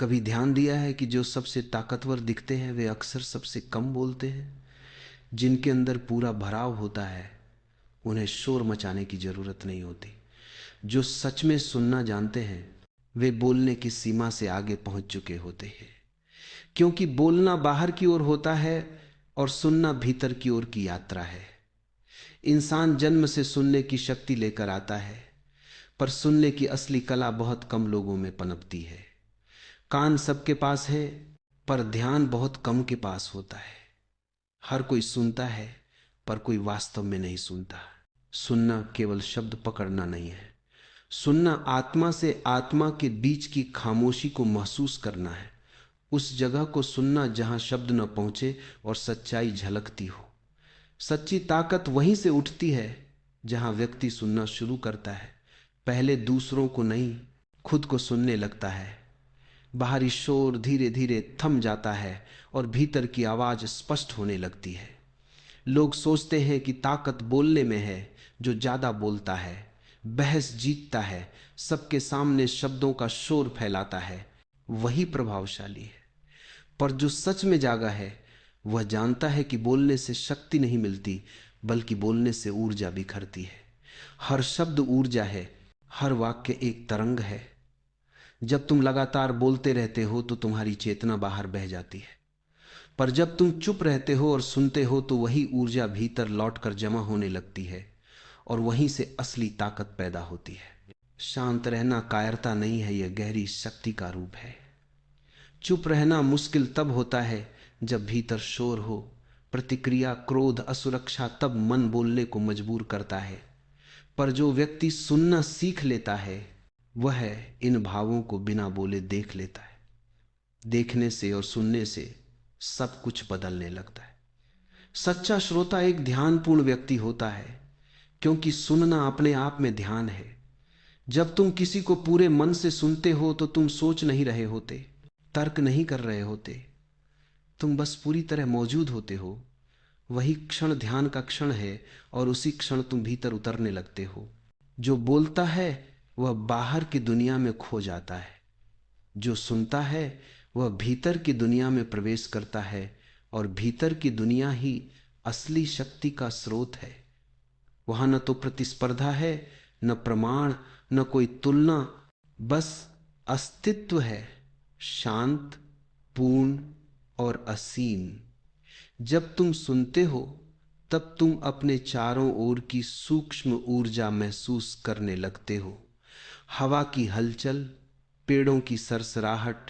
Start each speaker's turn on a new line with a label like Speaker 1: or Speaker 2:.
Speaker 1: कभी ध्यान दिया है कि जो सबसे ताकतवर दिखते हैं वे अक्सर सबसे कम बोलते हैं? जिनके अंदर पूरा भराव होता है उन्हें शोर मचाने की जरूरत नहीं होती। जो सच में सुनना जानते हैं वे बोलने की सीमा से आगे पहुंच चुके होते हैं, क्योंकि बोलना बाहर की ओर होता है और सुनना भीतर की ओर की यात्रा है। इंसान जन्म से सुनने की शक्ति लेकर आता है, पर सुनने की असली कला बहुत कम लोगों में पनपती है। कान सबके पास है, पर ध्यान बहुत कम के पास होता है। हर कोई सुनता है, पर कोई वास्तव में नहीं सुनता। सुनना केवल शब्द पकड़ना नहीं है। सुनना आत्मा से आत्मा के बीच की खामोशी को महसूस करना है। उस जगह को सुनना जहां शब्द न पहुंचे और सच्चाई झलकती हो। सच्ची ताकत वहीं से उठती है जहां व्यक्ति सुनना शुरू करता है। पहले दूसरों को नहीं, खुद को सुनने लगता है। बाहरी शोर धीरे धीरे थम जाता है और भीतर की आवाज स्पष्ट होने लगती है। लोग सोचते हैं कि ताकत बोलने में है। जो ज्यादा बोलता है, बहस जीतता है, सबके सामने शब्दों का शोर फैलाता है, वही प्रभावशाली है। पर जो सच में जागा है वह जानता है कि बोलने से शक्ति नहीं मिलती, बल्कि बोलने से ऊर्जा बिखरती है। हर शब्द ऊर्जा है, हर वाक्य एक तरंग है। जब तुम लगातार बोलते रहते हो तो तुम्हारी चेतना बाहर बह जाती है, पर जब तुम चुप रहते हो और सुनते हो तो वही ऊर्जा भीतर लौटकर जमा होने लगती है और वहीं से असली ताकत पैदा होती है। शांत रहना कायरता नहीं है, यह गहरी शक्ति का रूप है। चुप रहना मुश्किल तब होता है जब भीतर शोर हो, प्रतिक्रिया, क्रोध, असुरक्षा, तब मन बोलने को मजबूर करता है। पर जो व्यक्ति सुनना सीख लेता है वह इन भावों को बिना बोले देख लेता है। देखने से और सुनने से सब कुछ बदलने लगता है। सच्चा श्रोता एक ध्यानपूर्ण व्यक्ति होता है, क्योंकि सुनना अपने आप में ध्यान है। जब तुम किसी को पूरे मन से सुनते हो तो तुम सोच नहीं रहे होते, तर्क नहीं कर रहे होते, तुम बस पूरी तरह मौजूद होते हो। वही क्षण ध्यान का क्षण है और उसी क्षण तुम भीतर उतरने लगते हो। जो बोलता है वह बाहर की दुनिया में खो जाता है, जो सुनता है वह भीतर की दुनिया में प्रवेश करता है, और भीतर की दुनिया ही असली शक्ति का स्रोत है। वहां न तो प्रतिस्पर्धा है, न प्रमाण, न कोई तुलना, बस अस्तित्व है, शांत, पूर्ण और असीम। जब तुम सुनते हो तब तुम अपने चारों ओर की सूक्ष्म ऊर्जा महसूस करने लगते हो। हवा की हलचल, पेड़ों की सरसराहट,